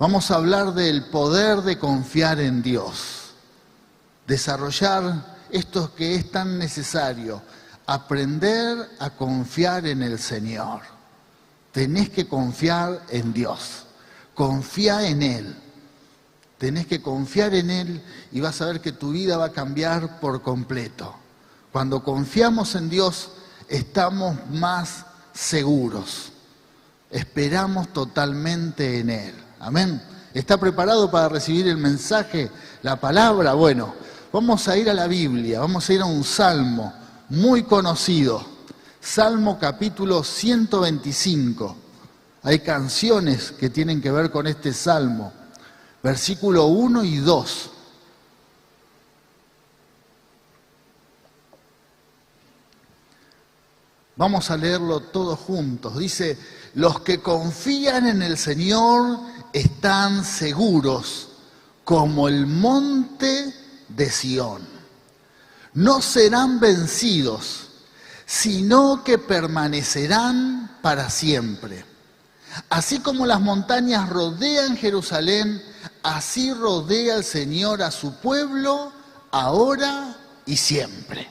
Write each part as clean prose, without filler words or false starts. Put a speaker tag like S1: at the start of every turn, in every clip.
S1: Vamos a hablar del poder de confiar en Dios, desarrollar esto que es tan necesario, aprender a confiar en el Señor. Tenés que confiar en Dios, confía en Él. Tenés que confiar en Él y vas a ver que tu vida va a cambiar por completo. Cuando confiamos en Dios, estamos más seguros. Esperamos totalmente en Él. Amén. ¿Está preparado para recibir el mensaje, la palabra? Bueno, vamos a ir a la Biblia, vamos a ir a un salmo muy conocido. Salmo capítulo 125. Hay canciones que tienen que ver con este salmo. Versículo 1 y 2. Vamos a leerlo todos juntos. Dice, los que confían en el Señor están seguros como el monte de Sión. No serán vencidos, sino que permanecerán para siempre. Así como las montañas rodean Jerusalén, así rodea el Señor a su pueblo, ahora y siempre.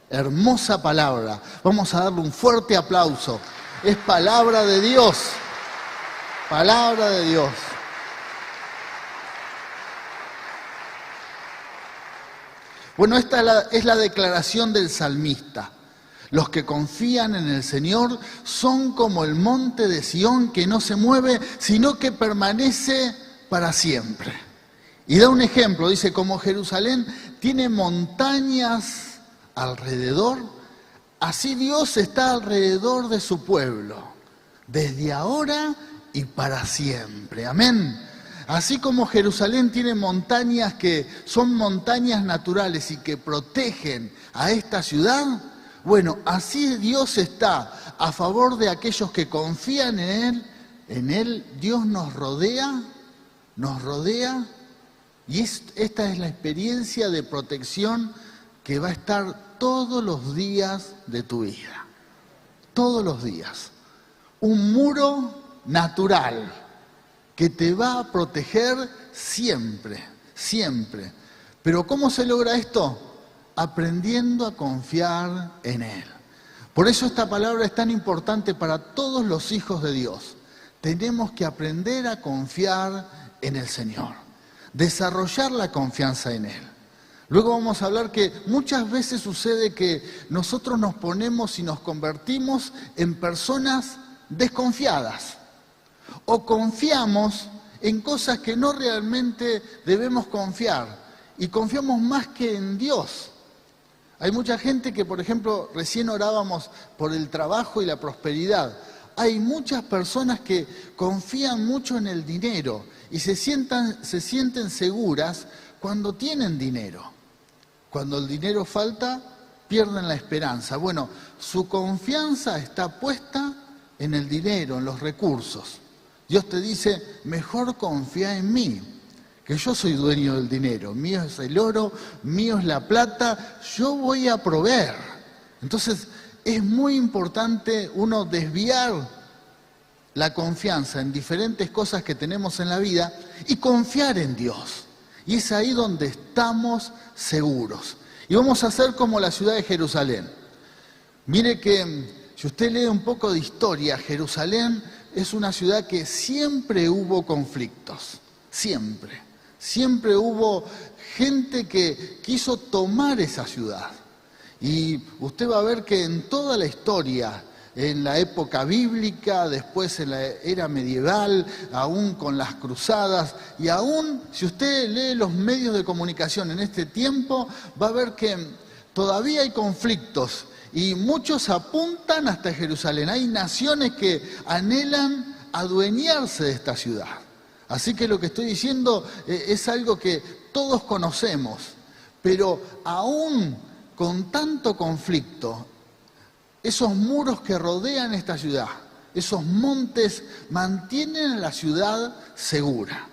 S1: Hermosa palabra. Vamos a darle un fuerte aplauso. Es palabra de Dios. Palabra de Dios. Bueno, esta es la declaración del salmista. Los que confían en el Señor son como el monte de Sión que no se mueve, sino que permanece para siempre. Y da un ejemplo, dice, como Jerusalén tiene montañas alrededor, así Dios está alrededor de su pueblo, desde ahora y para siempre. Amén. Así como Jerusalén tiene montañas que son montañas naturales y que protegen a esta ciudad, bueno, así Dios está a favor de aquellos que confían en Él. En Él Dios nos rodea, y esta es la experiencia de protección que va a estar todos los días de tu vida. Todos los días. Un muro natural que te va a proteger siempre, siempre. Pero ¿cómo se logra esto? Aprendiendo a confiar en Él. Por eso esta palabra es tan importante para todos los hijos de Dios. Tenemos que aprender a confiar en el Señor, desarrollar la confianza en Él. Luego vamos a hablar que muchas veces sucede que nosotros nos ponemos y nos convertimos en personas desconfiadas o confiamos en cosas que no realmente debemos confiar y confiamos más que en Dios. Hay mucha gente que, por ejemplo, recién orábamos por el trabajo y la prosperidad. Hay muchas personas que confían mucho en el dinero y se sienten seguras cuando tienen dinero. Cuando el dinero falta, pierden la esperanza. Bueno, su confianza está puesta en el dinero, en los recursos. Dios te dice, mejor confía en mí, que yo soy dueño del dinero. Mío es el oro, mío es la plata, yo voy a proveer. Entonces, es muy importante uno desviar la confianza en diferentes cosas que tenemos en la vida y confiar en Dios. Y es ahí donde estamos seguros. Y vamos a hacer como la ciudad de Jerusalén. Mire que, si usted lee un poco de historia, Jerusalén es una ciudad que siempre hubo conflictos. Siempre. Siempre hubo gente que quiso tomar esa ciudad. Y usted va a ver que en toda la historia, en la época bíblica, después en la era medieval, aún con las cruzadas, y aún si usted lee los medios de comunicación en este tiempo, va a ver que todavía hay conflictos y muchos apuntan hasta Jerusalén. Hay naciones que anhelan adueñarse de esta ciudad. Así que lo que estoy diciendo es algo que todos conocemos, pero aún con tanto conflicto, esos muros que rodean esta ciudad, esos montes, mantienen a la ciudad segura.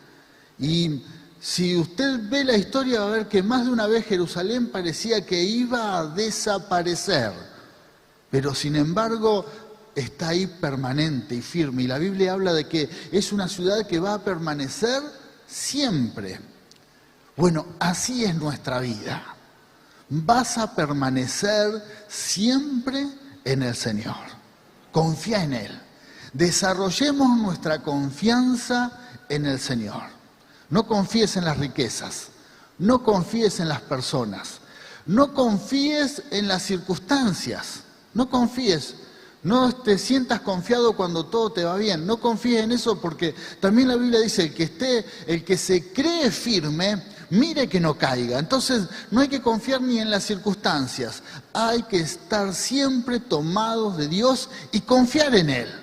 S1: Y si usted ve la historia, va a ver que más de una vez Jerusalén parecía que iba a desaparecer. Pero sin embargo, está ahí permanente y firme. Y la Biblia habla de que es una ciudad que va a permanecer siempre. Bueno, así es nuestra vida. Vas a permanecer siempre en el Señor. Confía en Él. Desarrollemos nuestra confianza en el Señor. No confíes en las riquezas. No confíes en las personas. No confíes en las circunstancias. No confíes. No te sientas confiado cuando todo te va bien. No confíes en eso, porque también la Biblia dice el que se cree firme, mire que no caiga. Entonces no hay que confiar ni en las circunstancias. Hay que estar siempre tomados de Dios y confiar en Él.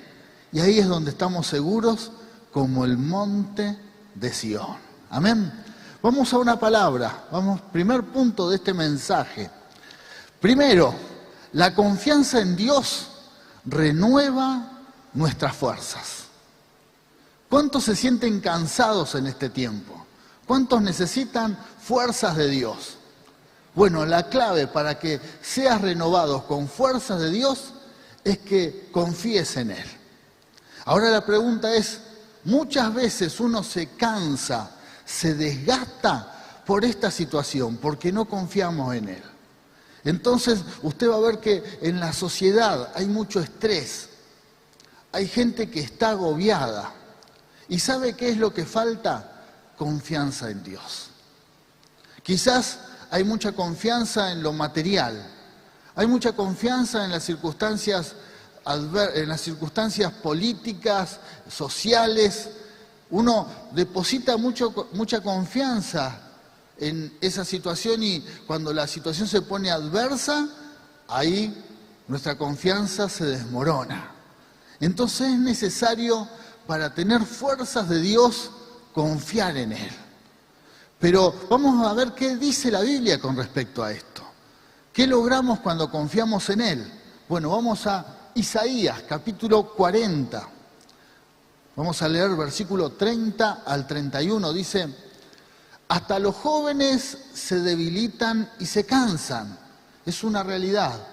S1: Y ahí es donde estamos seguros como el monte de Sión. Amén. Vamos a una palabra. Vamos, primer punto de este mensaje. Primero, la confianza en Dios renueva nuestras fuerzas. ¿Cuántos se sienten cansados en este tiempo? ¿Cuántos necesitan fuerzas de Dios? Bueno, la clave para que seas renovado con fuerzas de Dios es que confíes en Él. Ahora la pregunta es, muchas veces uno se cansa, se desgasta por esta situación, porque no confiamos en Él. Entonces usted va a ver que en la sociedad hay mucho estrés, hay gente que está agobiada. ¿Y sabe qué es lo que falta? Confianza en Dios. Quizás hay mucha confianza en lo material, hay mucha confianza en las circunstancias políticas, sociales. Uno deposita mucha confianza en esa situación y cuando la situación se pone adversa, ahí nuestra confianza se desmorona. Entonces es necesario, para tener fuerzas de Dios, confiar en Él. Pero vamos a ver qué dice la Biblia con respecto a esto. ¿Qué logramos cuando confiamos en Él? Bueno, vamos a Isaías, capítulo 40. Vamos a leer versículo 30 al 31. Dice: hasta los jóvenes se debilitan y se cansan. Es una realidad.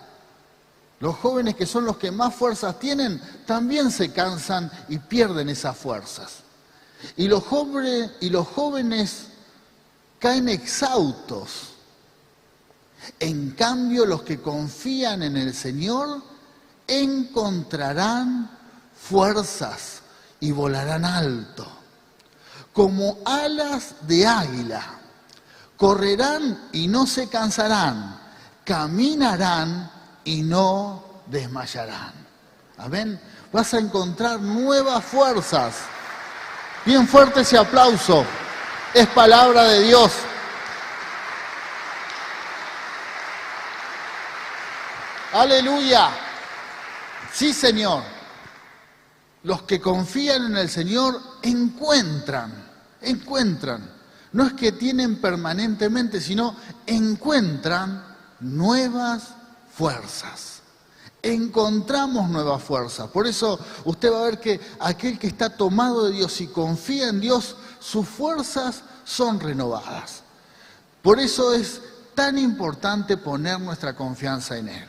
S1: Los jóvenes, que son los que más fuerzas tienen, también se cansan y pierden esas fuerzas. Y los jóvenes caen exhaustos. En cambio, los que confían en el Señor encontrarán fuerzas y volarán alto. Como alas de águila, correrán y no se cansarán, caminarán y no desmayarán. Amén. Vas a encontrar nuevas fuerzas. Bien fuerte ese aplauso. Es palabra de Dios. Aleluya. Sí, Señor. Los que confían en el Señor encuentran. No es que tienen permanentemente, sino encuentran nuevas fuerzas. Encontramos nuevas fuerzas. Por eso usted va a ver que aquel que está tomado de Dios y confía en Dios, sus fuerzas son renovadas. Por eso es tan importante poner nuestra confianza en Él.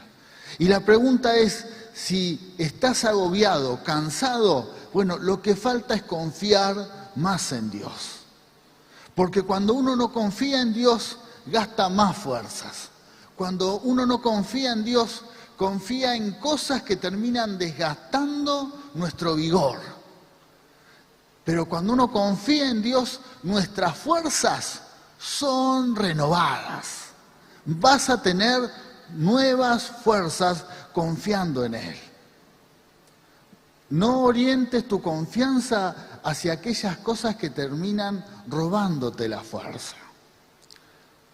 S1: Y la pregunta es, si estás agobiado, cansado, bueno, lo que falta es confiar más en Dios. Porque cuando uno no confía en Dios, gasta más fuerzas. Cuando uno no confía en Dios, confía en cosas que terminan desgastando nuestro vigor. Pero cuando uno confía en Dios, nuestras fuerzas son renovadas. Vas a tener nuevas fuerzas confiando en Él. No orientes tu confianza hacia aquellas cosas que terminan robándote la fuerza.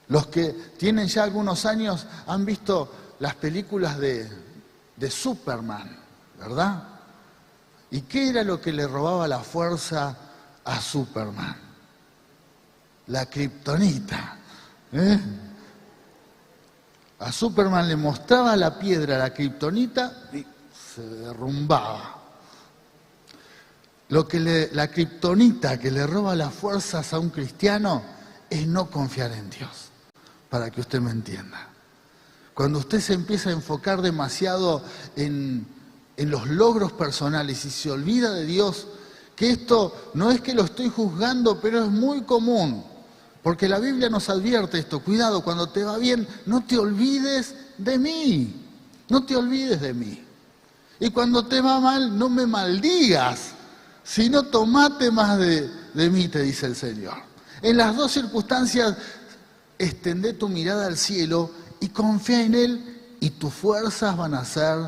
S1: Los que tienen ya algunos años han visto las películas de Superman, ¿verdad? ¿Y qué era lo que le robaba la fuerza a Superman? La kriptonita. A Superman le mostraba la piedra, la kriptonita, y se derrumbaba. La kriptonita que le roba las fuerzas a un cristiano es no confiar en Dios, para que usted me entienda. Cuando usted se empieza a enfocar demasiado en en los logros personales y se olvida de Dios, que esto no es que lo estoy juzgando, pero es muy común, porque la Biblia nos advierte esto: cuidado, cuando te va bien, no te olvides de mí, no te olvides de mí. Y cuando te va mal, no me maldigas, sino tomate más de mí, te dice el Señor. En las dos circunstancias, extendé tu mirada al cielo y confía en Él, y tus fuerzas van a ser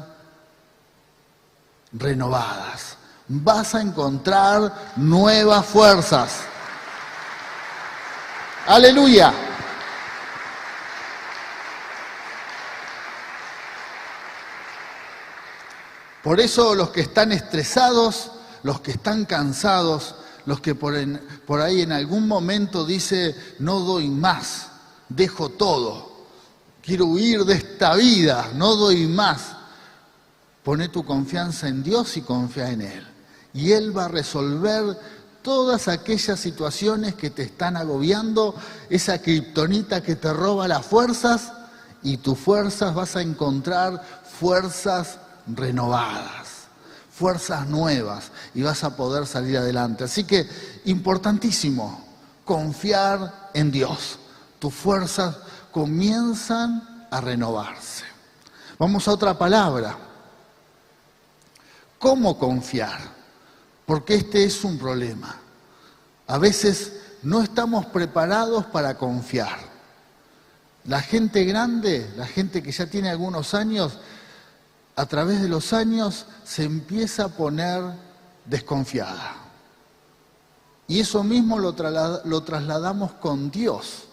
S1: renovadas. Vas a encontrar nuevas fuerzas. ¡Aleluya! Por eso los que están estresados, los que están cansados, los que por ahí en algún momento dice, no doy más, dejo todo, quiero huir de esta vida, no doy más. Poné tu confianza en Dios y confía en Él. Y Él va a resolver todas aquellas situaciones que te están agobiando, esa kriptonita que te roba las fuerzas, y tus fuerzas vas a encontrar fuerzas renovadas, fuerzas nuevas, y vas a poder salir adelante. Así que, importantísimo, confiar en Dios. Tus fuerzas comienzan a renovarse. Vamos a otra palabra. ¿Cómo confiar? Porque este es un problema. A veces no estamos preparados para confiar. La gente grande, la gente que ya tiene algunos años, a través de los años se empieza a poner desconfiada. Y eso mismo lo trasladamos con Dios.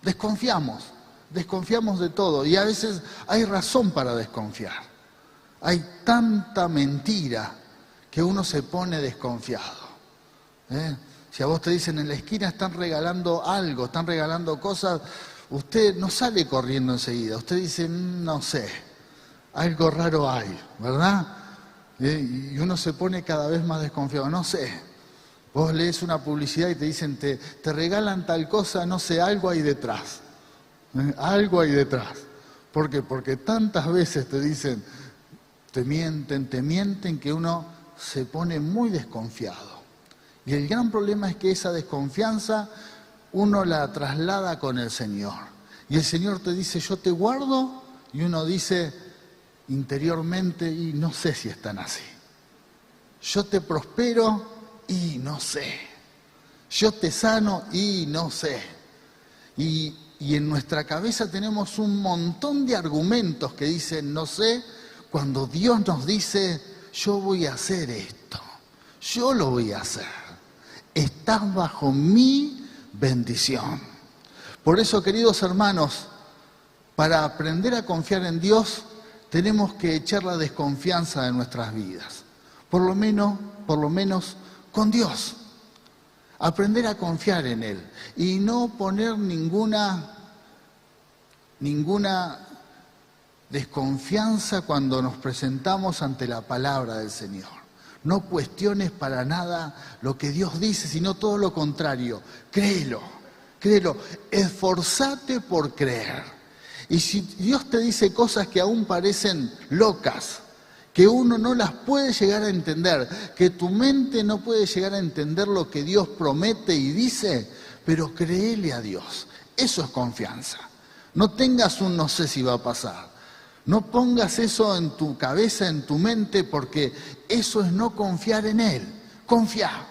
S1: Desconfiamos de todo, y a veces hay razón para desconfiar. Hay tanta mentira que uno se pone desconfiado. Si a vos te dicen en la esquina están regalando algo, están regalando cosas, usted no sale corriendo enseguida. Usted dice, no sé, algo raro hay, ¿verdad? Y uno se pone cada vez más desconfiado. No sé, vos lees una publicidad y te dicen, te regalan tal cosa, no sé, algo hay detrás. Algo hay detrás. ¿Por qué? Porque tantas veces te dicen, te mienten que uno se pone muy desconfiado. Y el gran problema es que esa desconfianza uno la traslada con el Señor. Y el Señor te dice, yo te guardo, y uno dice interiormente, y no sé si están así. Yo te prospero, y no sé. Yo te sano, y no sé. Y en nuestra cabeza tenemos un montón de argumentos que dicen no sé, cuando Dios nos dice, yo voy a hacer esto, yo lo voy a hacer. Estás bajo mi bendición. Por eso, queridos hermanos, para aprender a confiar en Dios, tenemos que echar la desconfianza de nuestras vidas. Por lo menos con Dios. Aprender a confiar en Él y no poner ninguna desconfianza cuando nos presentamos ante la palabra del Señor. No cuestiones para nada lo que Dios dice, sino todo lo contrario. Créelo, esforzate por creer. Y si Dios te dice cosas que aún parecen locas, que uno no las puede llegar a entender, que tu mente no puede llegar a entender lo que Dios promete y dice, pero créele a Dios. Eso es confianza. No tengas un no sé si va a pasar. No pongas eso en tu cabeza, en tu mente, porque eso es no confiar en Él. Confía.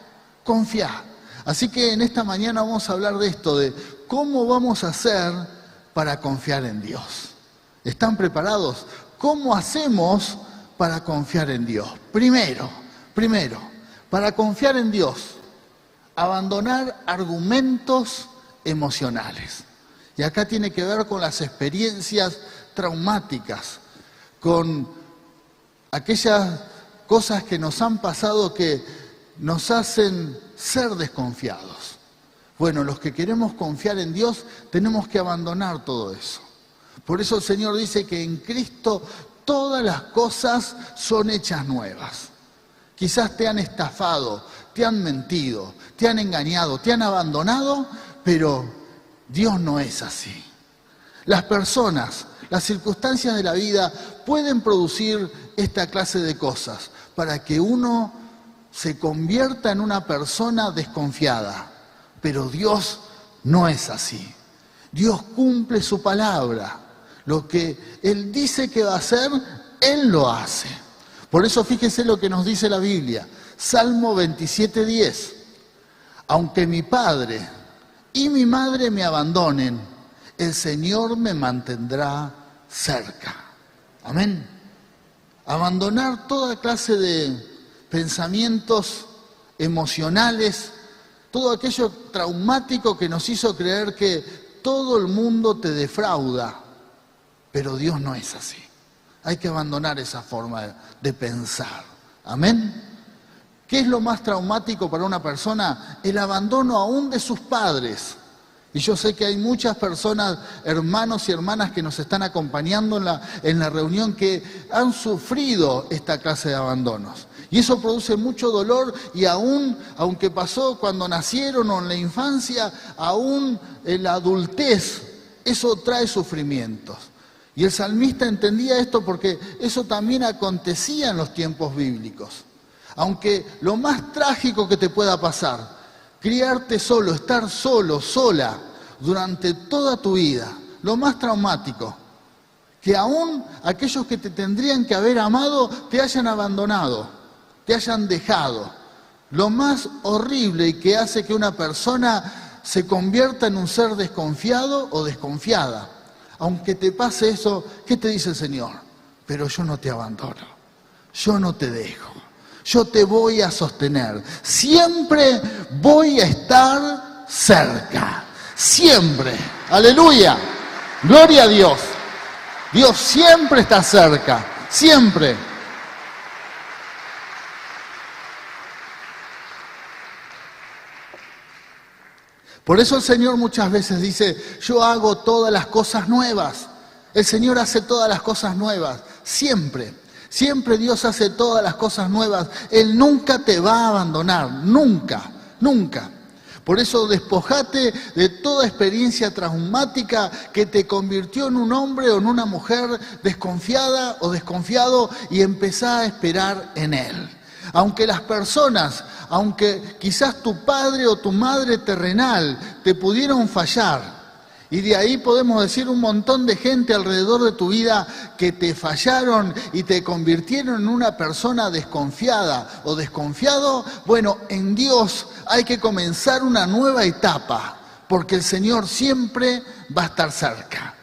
S1: Así que en esta mañana vamos a hablar de esto, de cómo vamos a hacer para confiar en Dios. ¿Están preparados? ¿Cómo hacemos para confiar en Dios? Primero, para confiar en Dios, abandonar argumentos emocionales. Y acá tiene que ver con las experiencias traumáticas, con aquellas cosas que nos han pasado que nos hacen ser desconfiados. Bueno, los que queremos confiar en Dios tenemos que abandonar todo eso. Por eso el Señor dice que en Cristo todas las cosas son hechas nuevas. Quizás te han estafado, te han mentido, te han engañado, te han abandonado, pero Dios no es así. Las personas, las circunstancias de la vida pueden producir esta clase de cosas para que uno se convierta en una persona desconfiada. Pero Dios no es así. Dios cumple su palabra. Lo que Él dice que va a hacer, Él lo hace. Por eso fíjese lo que nos dice la Biblia. Salmo 27:10. Aunque mi padre y mi madre me abandonen, el Señor me mantendrá cerca. Amén. Abandonar toda clase de pensamientos emocionales, todo aquello traumático que nos hizo creer que todo el mundo te defrauda. Pero Dios no es así. Hay que abandonar esa forma de pensar. Amén. ¿Qué es lo más traumático para una persona? El abandono aún de sus padres. Y yo sé que hay muchas personas, hermanos y hermanas que nos están acompañando en la reunión que han sufrido esta clase de abandonos. Y eso produce mucho dolor y aún, aunque pasó cuando nacieron o en la infancia, aún en la adultez, eso trae sufrimientos. Y el salmista entendía esto porque eso también acontecía en los tiempos bíblicos. Aunque lo más trágico que te pueda pasar, criarte solo, estar solo, sola, durante toda tu vida, lo más traumático, que aún aquellos que te tendrían que haber amado te hayan abandonado, te hayan dejado. Lo más horrible y que hace que una persona se convierta en un ser desconfiado o desconfiada. Aunque te pase eso, ¿qué te dice el Señor? Pero yo no te abandono, yo no te dejo. Yo te voy a sostener. Siempre voy a estar cerca. Siempre. Aleluya. Gloria a Dios. Dios siempre está cerca. Siempre. Por eso el Señor muchas veces dice, yo hago todas las cosas nuevas. El Señor hace todas las cosas nuevas. Siempre. Siempre Dios hace todas las cosas nuevas. Él nunca te va a abandonar, nunca, nunca. Por eso despojate de toda experiencia traumática que te convirtió en un hombre o en una mujer desconfiada o desconfiado y empezá a esperar en Él. Aunque las personas, aunque quizás tu padre o tu madre terrenal te pudieron fallar, y de ahí podemos decir un montón de gente alrededor de tu vida que te fallaron y te convirtieron en una persona desconfiada o desconfiado. Bueno, en Dios hay que comenzar una nueva etapa, porque el Señor siempre va a estar cerca.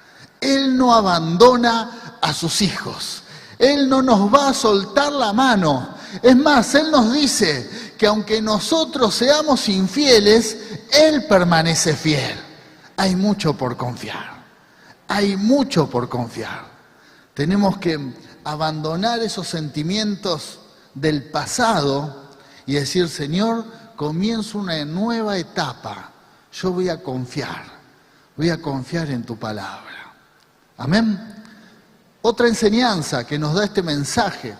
S1: Él no abandona a sus hijos. Él no nos va a soltar la mano. Es más, Él nos dice que aunque nosotros seamos infieles, Él permanece fiel. Hay mucho por confiar, hay mucho por confiar. Tenemos que abandonar esos sentimientos del pasado y decir, Señor, comienzo una nueva etapa. Yo voy a confiar en tu palabra. Amén. Otra enseñanza que nos da este mensaje.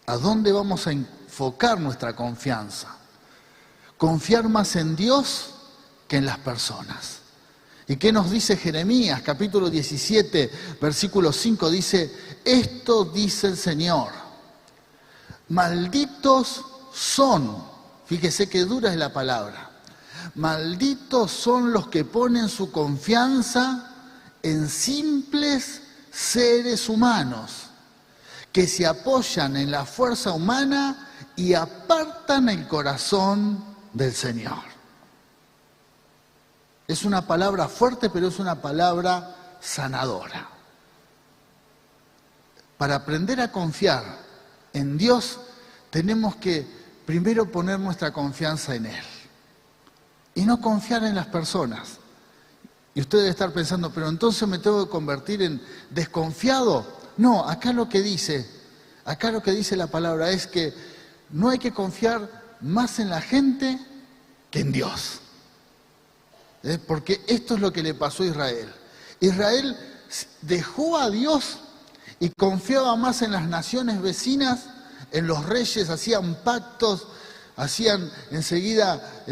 S1: ¿A dónde vamos a enfocar nuestra confianza? Confiar más en Dios que en las personas. ¿Y qué nos dice Jeremías? Capítulo 17, versículo 5 dice, esto dice el Señor, malditos son, fíjese qué dura es la palabra, malditos son los que ponen su confianza en simples seres humanos, que se apoyan en la fuerza humana y apartan el corazón del Señor. Es una palabra fuerte, pero es una palabra sanadora. Para aprender a confiar en Dios, tenemos que primero poner nuestra confianza en Él. Y no confiar en las personas. Y usted debe estar pensando, pero entonces me tengo que convertir en desconfiado. No, acá lo que dice la palabra es que no hay que confiar más en la gente que en Dios. Porque esto es lo que le pasó a Israel. Israel dejó a Dios y confiaba más en las naciones vecinas, en los reyes, hacían pactos, hacían enseguida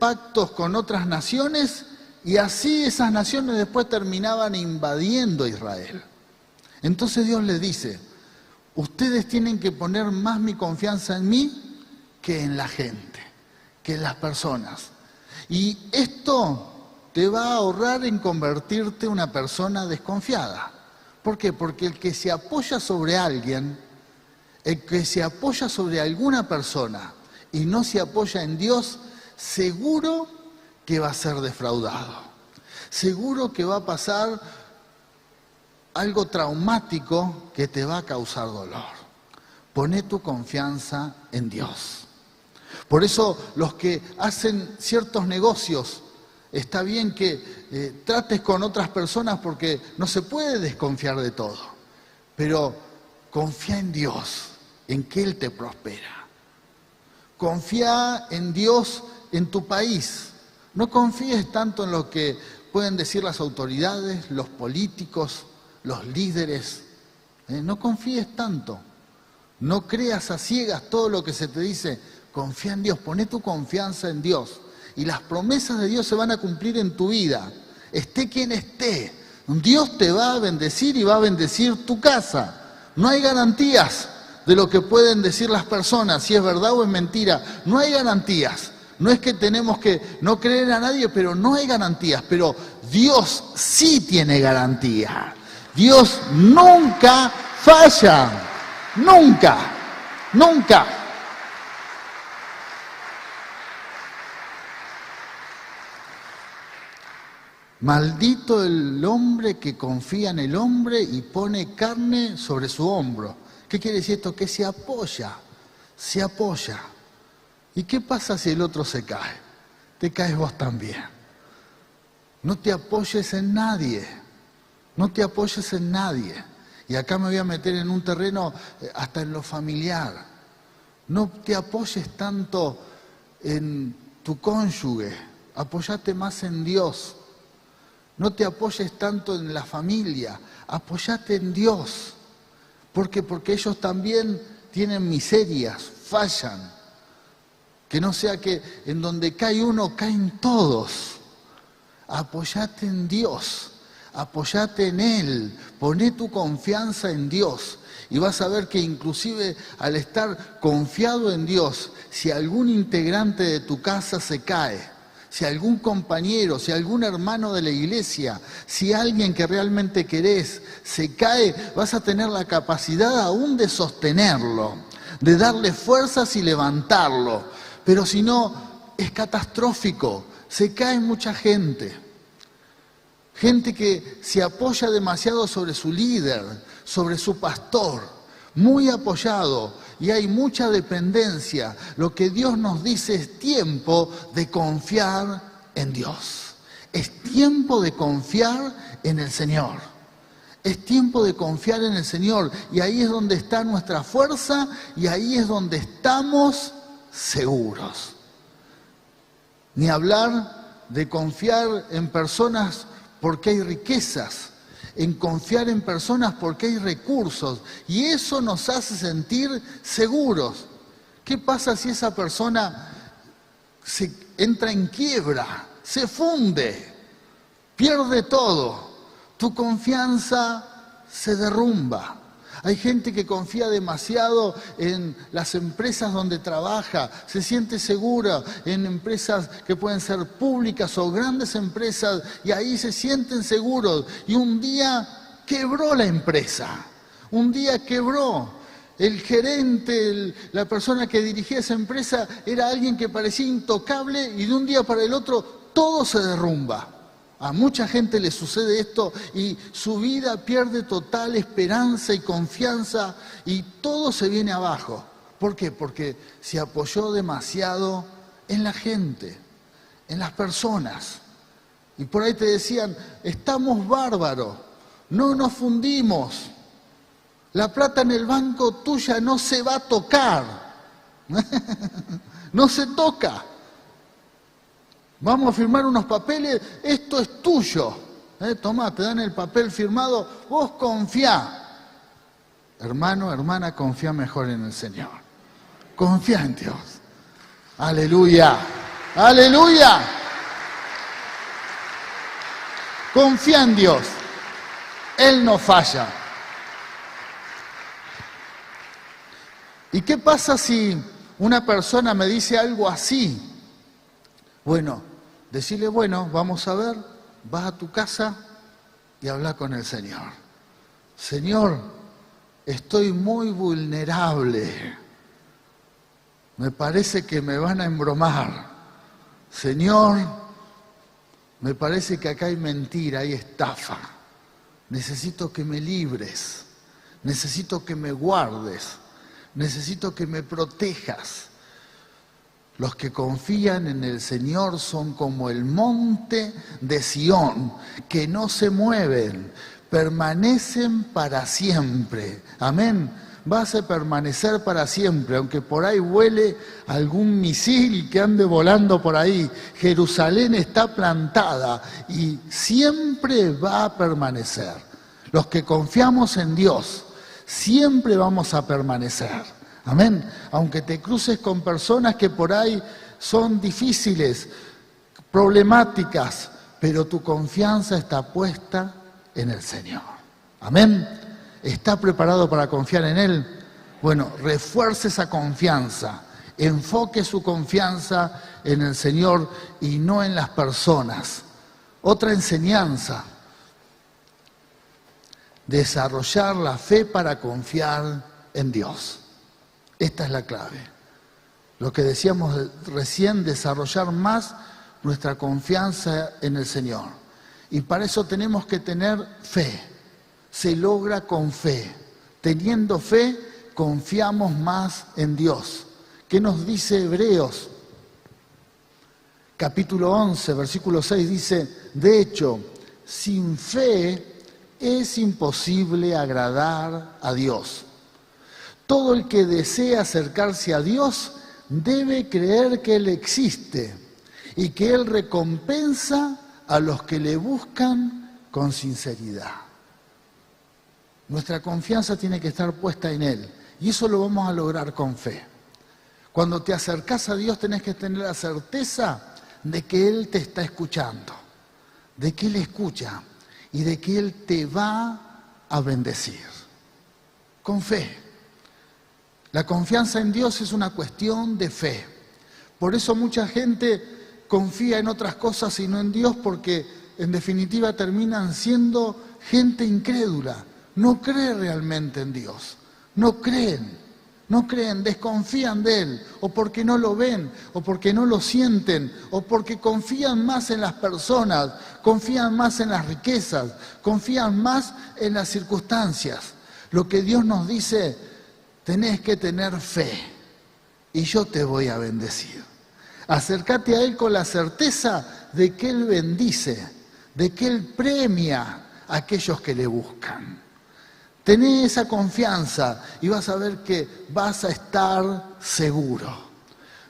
S1: pactos con otras naciones y así esas naciones después terminaban invadiendo Israel. Entonces Dios le dice, ustedes tienen que poner más mi confianza en mí que en la gente, que en las personas. Y esto te va a ahorrar en convertirte en una persona desconfiada. ¿Por qué? Porque el que se apoya sobre alguien, el que se apoya sobre alguna persona y no se apoya en Dios, seguro que va a ser defraudado. Seguro que va a pasar algo traumático que te va a causar dolor. Poné tu confianza en Dios. Por eso los que hacen ciertos negocios, está bien que trates con otras personas porque no se puede desconfiar de todo. Pero confía en Dios, en que Él te prospera. Confía en Dios en tu país. No confíes tanto en lo que pueden decir las autoridades, los políticos, los líderes. No confíes tanto. No creas a ciegas todo lo que se te dice. Confía en Dios, poné tu confianza en Dios. Y las promesas de Dios se van a cumplir en tu vida. Esté quien esté. Dios te va a bendecir y va a bendecir tu casa. No hay garantías de lo que pueden decir las personas, si es verdad o es mentira. No hay garantías. No es que tenemos que no creer a nadie, pero no hay garantías. Pero Dios sí tiene garantía. Dios nunca falla. Nunca. Nunca. Maldito el hombre que confía en el hombre y pone carne sobre su hombro. ¿Qué quiere decir esto? Que se apoya, se apoya. ¿Y qué pasa si el otro se cae? Te caes vos también. No te apoyes en nadie, no te apoyes en nadie. Y acá me voy a meter en un terreno hasta en lo familiar. No te apoyes tanto en tu cónyuge, apóyate más en Dios. No te apoyes tanto en la familia, apóyate en Dios. ¿Por qué? Porque ellos también tienen miserias, fallan. Que no sea que en donde cae uno, caen todos. Apóyate en Dios, apóyate en Él, poné tu confianza en Dios. Y vas a ver que inclusive al estar confiado en Dios, si algún integrante de tu casa se cae, si algún compañero, si algún hermano de la iglesia, si alguien que realmente querés se cae, vas a tener la capacidad aún de sostenerlo, de darle fuerzas y levantarlo. Pero si no, es catastrófico, se cae mucha gente. Gente que se apoya demasiado sobre su líder, sobre su pastor, muy apoyado. Y hay mucha dependencia. Lo que Dios nos dice es tiempo de confiar en Dios. Es tiempo de confiar en el Señor. Es tiempo de confiar en el Señor. Y ahí es donde está nuestra fuerza y ahí es donde estamos seguros. Ni hablar de confiar en personas porque hay riquezas. En confiar en personas porque hay recursos y eso nos hace sentir seguros. ¿Qué pasa si esa persona se entra en quiebra, se funde, pierde todo? Tu confianza se derrumba. Hay gente que confía demasiado en las empresas donde trabaja, se siente segura en empresas que pueden ser públicas o grandes empresas y ahí se sienten seguros. Y un día quebró la empresa, un día quebró. El gerente, la persona que dirigía esa empresa era alguien que parecía intocable y de un día para el otro todo se derrumba. A mucha gente le sucede esto y su vida pierde total esperanza y confianza y todo se viene abajo. ¿Por qué? Porque se apoyó demasiado en la gente, en las personas. Y por ahí te decían, estamos bárbaros, no nos fundimos, la plata en el banco tuya no se va a tocar, no se toca. Vamos a firmar unos papeles, esto es tuyo. Tomá, te dan el papel firmado, vos confiá. Hermano, hermana, confía mejor en el Señor. Confía en Dios. Aleluya, aleluya. Confía en Dios. Él no falla. ¿Y qué pasa si una persona me dice algo así? Bueno, decirle, bueno, vamos a ver, vas a tu casa y habla con el Señor. Señor, estoy muy vulnerable. Me parece que me van a embromar. Señor, me parece que acá hay mentira, hay estafa. Necesito que me libres. Necesito que me guardes. Necesito que me protejas. Los que confían en el Señor son como el monte de Sión, que no se mueven, permanecen para siempre. Amén. Vas a permanecer para siempre, aunque por ahí vuele algún misil que ande volando por ahí. Jerusalén está plantada y siempre va a permanecer. Los que confiamos en Dios, siempre vamos a permanecer. Amén. Aunque te cruces con personas que por ahí son difíciles, problemáticas, pero tu confianza está puesta en el Señor. Amén. ¿Está preparado para confiar en Él? Bueno, refuerce esa confianza, enfoque su confianza en el Señor y no en las personas. Otra enseñanza, desarrollar la fe para confiar en Dios. Esta es la clave. Lo que decíamos recién, desarrollar más nuestra confianza en el Señor. Y para eso tenemos que tener fe. Se logra con fe. Teniendo fe, confiamos más en Dios. ¿Qué nos dice Hebreos? Capítulo 11, versículo 6 dice, de hecho, sin fe es imposible agradar a Dios. Todo el que desea acercarse a Dios debe creer que Él existe y que Él recompensa a los que le buscan con sinceridad. Nuestra confianza tiene que estar puesta en Él y eso lo vamos a lograr con fe. Cuando te acercás a Dios tenés que tener la certeza de que Él te está escuchando, de que Él escucha y de que Él te va a bendecir. Con fe. La confianza en Dios es una cuestión de fe. Por eso mucha gente confía en otras cosas y no en Dios, porque en definitiva terminan siendo gente incrédula. No cree realmente en Dios. No creen, desconfían de Él, o porque no lo ven, o porque no lo sienten, o porque confían más en las personas, confían más en las riquezas, confían más en las circunstancias. Lo que Dios nos dice, tenés que tener fe y yo te voy a bendecir. Acércate a Él con la certeza de que Él bendice, de que Él premia a aquellos que le buscan. Tené esa confianza y vas a ver que vas a estar seguro.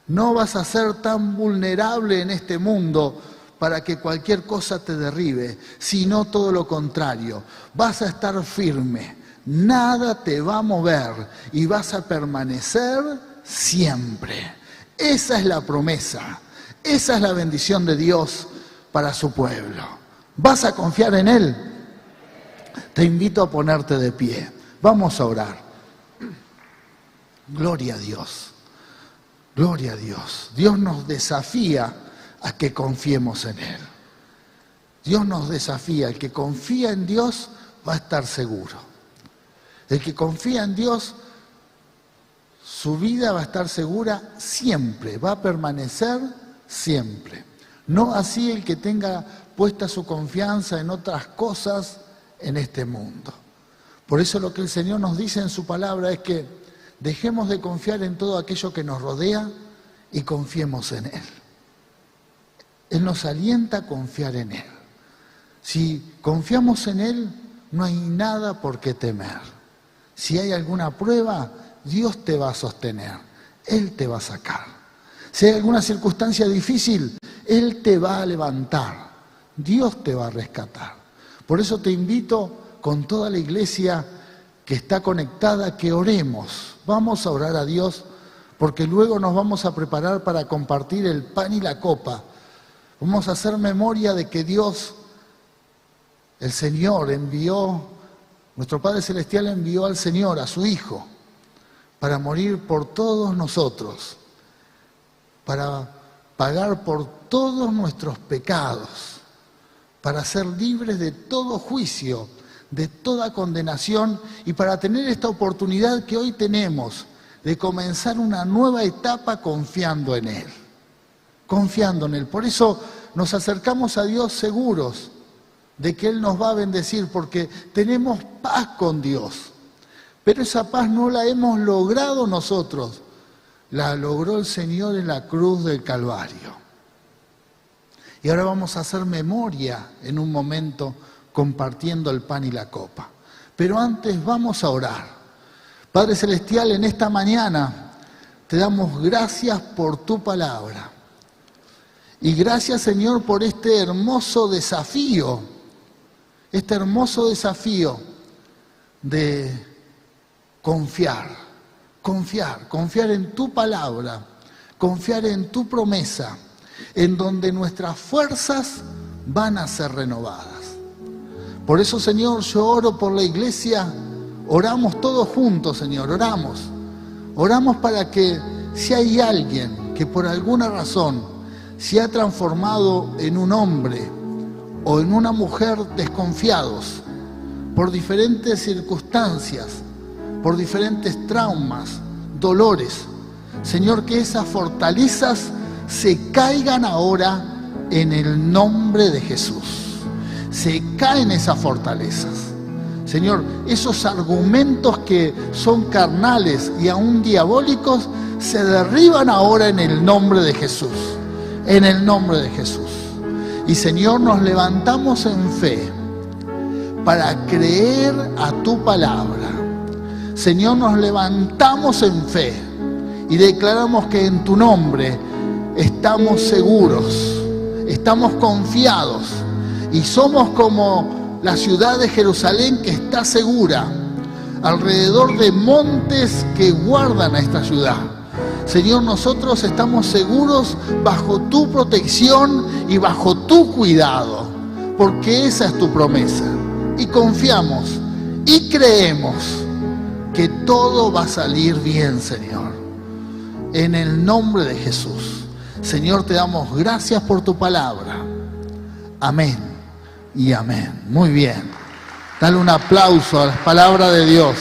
S1: No vas a ser tan vulnerable en este mundo para que cualquier cosa te derribe, sino todo lo contrario. Vas a estar firme, nada te va a mover y vas a permanecer siempre. Esa es la promesa, esa es la bendición de Dios para su pueblo. ¿Vas a confiar en Él? Te invito a ponerte de pie. Vamos a orar. Gloria a Dios. Gloria a Dios. Dios nos desafía a que confiemos en Él. Dios nos desafía. El que confía en Dios va a estar seguro. El que confía en Dios, su vida va a estar segura siempre. Va a permanecer siempre. No así el que tenga puesta su confianza en otras cosas en este mundo. Por eso lo que el Señor nos dice en su palabra es que dejemos de confiar en todo aquello que nos rodea y confiemos en Él. Él nos alienta a confiar en Él. Si confiamos en Él, no hay nada por qué temer. Si hay alguna prueba, Dios te va a sostener. Él te va a sacar. Si hay alguna circunstancia difícil, Él te va a levantar. Dios te va a rescatar. Por eso te invito con toda la iglesia que está conectada que oremos. Vamos a orar a Dios porque luego nos vamos a preparar para compartir el pan y la copa. Vamos a hacer memoria de que Dios, el Señor, nuestro Padre Celestial envió al Señor, a su Hijo, para morir por todos nosotros, para pagar por todos nuestros pecados, para ser libres de todo juicio, de toda condenación y para tener esta oportunidad que hoy tenemos de comenzar una nueva etapa confiando en Él. Confiando en Él. Por eso nos acercamos a Dios seguros de que Él nos va a bendecir, porque tenemos paz con Dios. Pero esa paz no la hemos logrado nosotros, la logró el Señor en la cruz del Calvario. Y ahora vamos a hacer memoria en un momento compartiendo el pan y la copa. Pero antes vamos a orar. Padre Celestial, en esta mañana te damos gracias por tu palabra. Y gracias, Señor, por este hermoso desafío de confiar en tu palabra, confiar en tu promesa, en donde nuestras fuerzas van a ser renovadas. Por eso, Señor, yo oro por la iglesia, oramos todos juntos, Señor, oramos para que si hay alguien que por alguna razón se ha transformado en un hombre o en una mujer desconfiados por diferentes circunstancias, por diferentes traumas, dolores, Señor, que esas fortalezas se caigan ahora en el nombre de Jesús. Se caen esas fortalezas. Señor, esos argumentos que son carnales y aún diabólicos se derriban ahora en el nombre de Jesús. En el nombre de Jesús. Y Señor, nos levantamos en fe para creer a tu palabra. Señor, nos levantamos en fe y declaramos que en tu nombre estamos seguros, estamos confiados y somos como la ciudad de Jerusalén que está segura, alrededor de montes que guardan a esta ciudad. Señor, nosotros estamos seguros bajo tu protección y bajo tu cuidado, porque esa es tu promesa. Y confiamos y creemos que todo va a salir bien, Señor. En el nombre de Jesús. Señor, te damos gracias por tu palabra. Amén y amén. Muy bien. Dale un aplauso a la palabra de Dios.